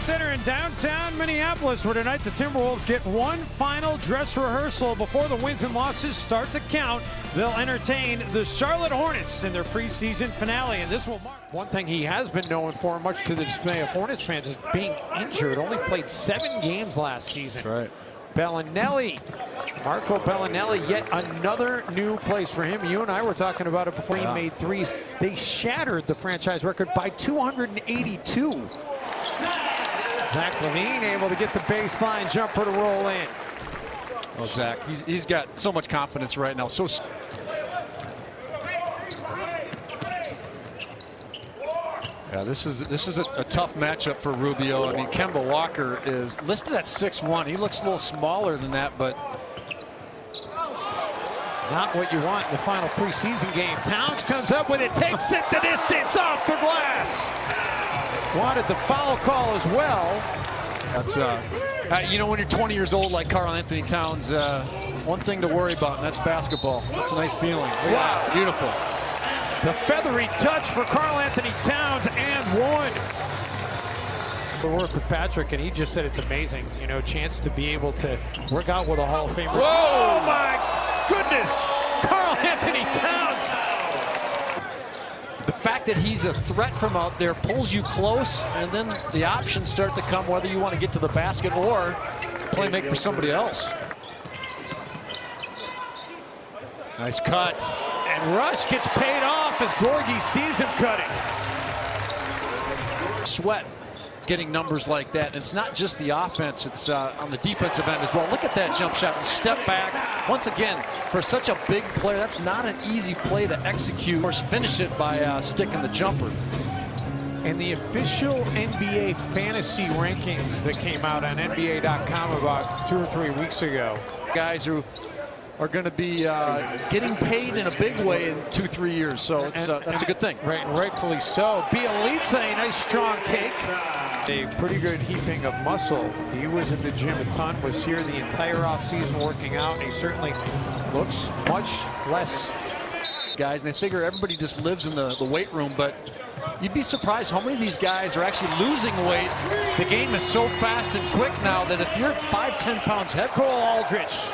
Center in downtown Minneapolis, where tonight the Timberwolves get one final dress rehearsal before the wins and losses start to count. They'll entertain the Charlotte Hornets in their preseason finale, and this will mark. One thing he has been known for, much to the dismay of Hornets fans, is being injured. Only played 7 games last season. That's right. Bellinelli, Marco Bellinelli, yet another new place for him. You and I were talking about it before he made threes. They shattered the franchise record by 282. Zach LaVine able to get the baseline jumper to roll in. Oh, Zach, he's got so much confidence right now. So yeah, this is a tough matchup for Rubio. I mean, Kemba Walker is listed at 6'1". He looks a little smaller than that, but not what you want in the final preseason game. Towns comes up with it, takes it the distance off the glass. Wanted the foul call as well. That's you know, when you're 20 years old like Karl Anthony Towns, one thing to worry about, and that's basketball. That's a nice feeling. Wow, beautiful. The feathery touch for Karl Anthony Towns and one. We work with Patrick, and he just said it's amazing. You know, chance to be able to work out with a Hall of Famer. Whoa! Oh my goodness! Karl Anthony Towns. The fact that he's a threat from out there pulls you close, and then the options start to come whether you want to get to the basket or play make for somebody else. Nice cut. And Rush gets paid off as Gorgie sees him cutting. Sweat getting numbers like that. It's not just the offense, it's on the defensive end as well. Look at that jump shot. Step back. Once again, for such a big player, that's not an easy play to execute. Of course, finish it by sticking the jumper. And the official NBA fantasy rankings that came out on NBA.com about 2 or 3 weeks ago. Guys who are going to be getting paid in a big way in 2-3 years, so that's a good thing. Right, rightfully so. Bielitsa, a nice strong take. A pretty good heaping of muscle. He was in the gym a ton, was here the entire offseason working out, and he certainly looks much less. Guys, and they figure everybody just lives in the weight room, but you'd be surprised how many of these guys are actually losing weight. The game is so fast and quick now that if you're 5-10 pounds heavy. Cole Aldrich.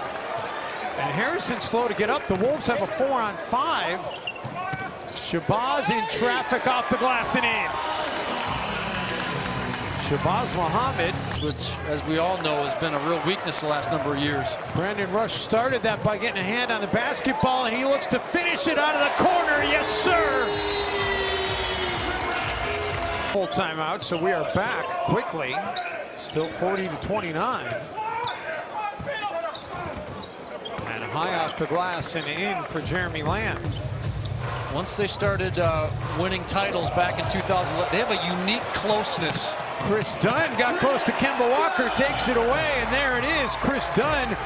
And Harrison's slow to get up. The Wolves have a 4-on-5. Shabazz in traffic off the glass and in. Shabazz Muhammad, which, as we all know, has been a real weakness the last number of years. Brandon Rush started that by getting a hand on the basketball, and he looks to finish it out of the corner. Yes, sir. Full timeout, so we are back quickly. Still 40-29. High off the glass and in for Jeremy Lamb. Once they started winning titles back in 2011, they have a unique closeness. Chris Dunn got close to Kemba Walker, takes it away, and there it is, Chris Dunn.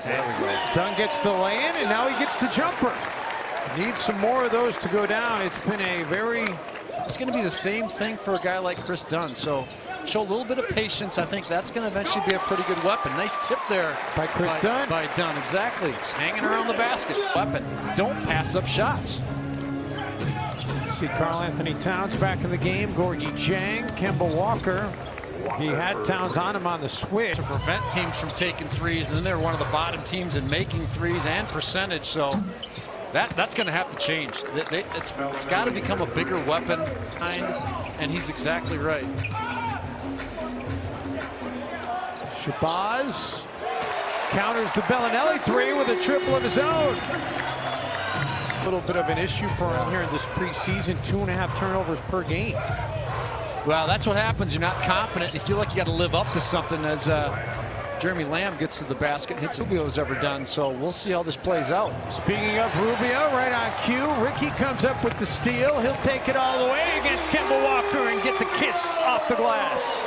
There we go. Dunn gets the lay-in, and now he gets the jumper. Needs some more of those to go down. It's been a very... It's going to be the same thing for a guy like Chris Dunn, so show a little bit of patience. I think that's going to eventually be a pretty good weapon. Nice tip there by Chris Dunn. By Dunn, exactly. Hanging around the basket. Weapon. Don't pass up shots. See Karl Anthony Towns back in the game. Gorgie Jang, Kemba Walker. He had Towns on him on the switch. To prevent teams from taking threes, and then they're one of the bottom teams in making threes and percentage, so that's going to have to change. It's got to become a bigger weapon, and he's exactly right. Shabazz counters the Bellinelli three with a triple of his own. A little bit of an issue for him here in this preseason, 2.5 turnovers per game. Well, that's what happens. You're not confident. You feel like you got to live up to something as Jeremy Lamb gets to the basket, hits Rubio's ever done. So we'll see how this plays out. Speaking of Rubio, right on cue, Ricky comes up with the steal. He'll take it all the way against Kemba Walker and get the kiss off the glass.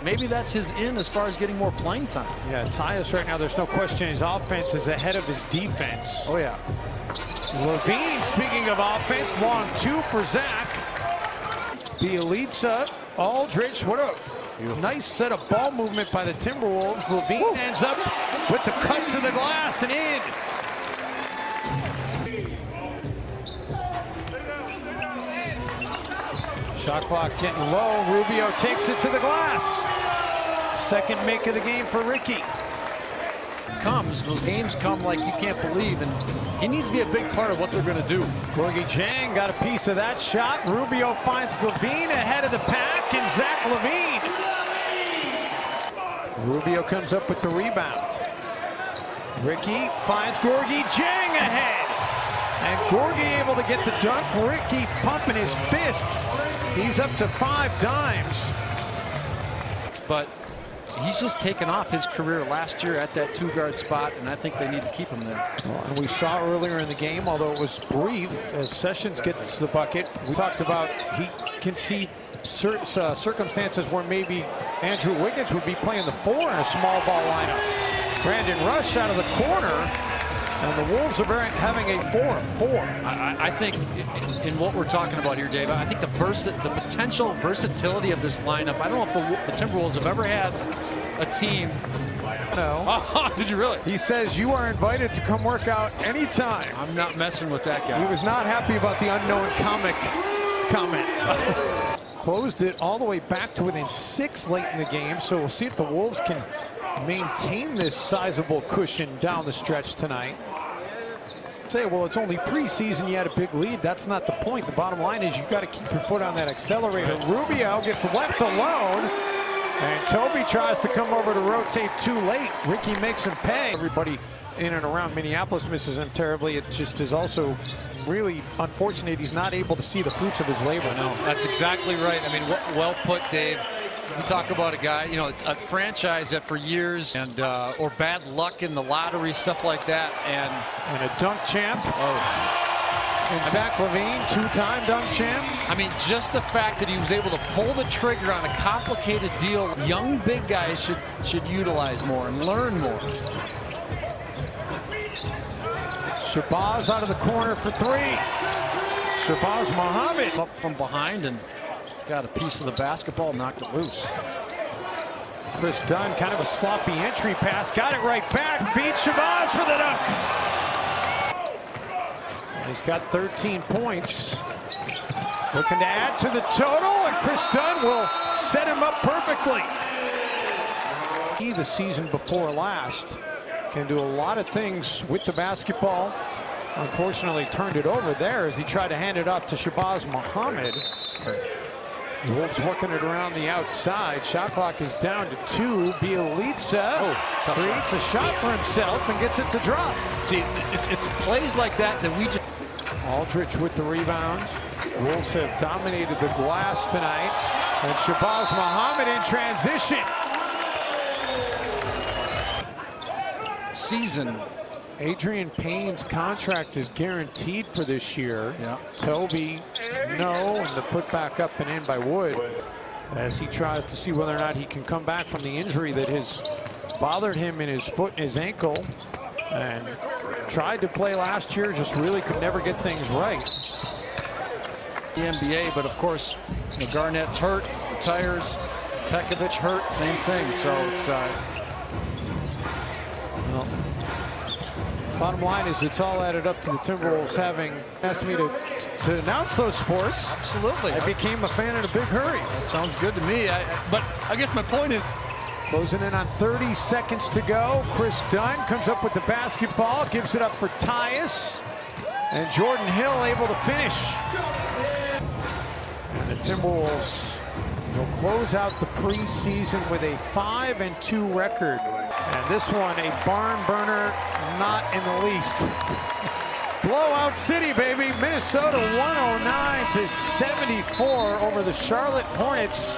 Maybe that's his in as far as getting more playing time. Yeah, Tyus right now, there's no question his offense is ahead of his defense. Oh, yeah. LaVine, speaking of offense, long 2 for Zach. Bielitsa, Aldrich, what a nice set of ball movement by the Timberwolves. LaVine ends up with the cut to the glass and in. Shot clock getting low. Rubio takes it to the glass. Second make of the game for Ricky. Those games come like you can't believe, and he needs to be a big part of what they're going to do. Gorgie Jang got a piece of that shot. Rubio finds Levine ahead of the pack, and Zach Levine. Rubio comes up with the rebound. Ricky finds Gorgie Jang ahead. And Gorgie able to get the dunk. Ricky pumping his fist. He's up to 5 dimes. But he's just taken off his career last year at that 2-guard spot, and I think they need to keep him there. Well, and we saw earlier in the game, although it was brief, as Sessions gets the bucket. We talked about he can see circumstances where maybe Andrew Wiggins would be playing the 4 in a small ball lineup. Brandon Rush out of the corner, and the Wolves are having a 4-4. I think in what we're talking about here, Dave, I think the potential versatility of this lineup. I don't know if the Timberwolves have ever had a team. No. Oh, did you really? He says you are invited to come work out anytime. I'm not messing with that guy. He was not happy about the unknown comic comment. Closed it all the way back to within 6 late in the game, so we'll see if the Wolves can maintain this sizable cushion down the stretch tonight. Say, well, it's only preseason, you had a big lead. That's not the point. The bottom line is you've got to keep your foot on that accelerator. Rubio gets left alone, and Toby tries to come over to rotate too late. Ricky makes him pay. Everybody in and around Minneapolis misses him terribly. It just is also really unfortunate he's not able to see the fruits of his labor. No, that's exactly right. I mean, well put, Dave. You talk about a guy, you know, a franchise that for years and or bad luck in the lottery, stuff like that, and a dunk champ. Oh, and Zach Levine, 2-time dunk champ. I mean, just the fact that he was able to pull the trigger on a complicated deal, young big guys should utilize more and learn more. Shabazz out of the corner for 3. Shabazz Muhammad up from behind and got a piece of the basketball, knocked it loose. Chris Dunn, kind of a sloppy entry pass, got it right back, feeds Shabazz for the dunk. He's got 13 points. Looking to add to the total, and Chris Dunn will set him up perfectly. He, the season before last, can do a lot of things with the basketball. Unfortunately, turned it over there as he tried to hand it off to Shabazz Muhammad. The Wolves working it around the outside. Shot clock is down to 2. Bielitsa creates a shot for himself and gets it to drop. See, it's plays like that we just... Aldridge with the rebound. Wolves have dominated the glass tonight. And Shabazz Muhammad in transition. Season. Adrian Payne's contract is guaranteed for this year. Yeah. Toby, no, and the put back up and in by Wood as he tries to see whether or not he can come back from the injury that has bothered him in his foot and his ankle, and tried to play last year, just really could never get things right. The NBA, but of course, Garnett's hurt, retires, Pekovic hurt, same thing. So it's well, bottom line is it's all added up to the Timberwolves having asked me to announce those sports. Absolutely. I became a fan in a big hurry. That sounds good to me. But I guess my point is, closing in on 30 seconds to go. Chris Dunn comes up with the basketball, gives it up for Tyus, and Jordan Hill able to finish. And the Timberwolves will close out the preseason with a 5-2 record. And this one, a barn burner, not in the least. Blowout city, baby. Minnesota 109-74 over the Charlotte Hornets.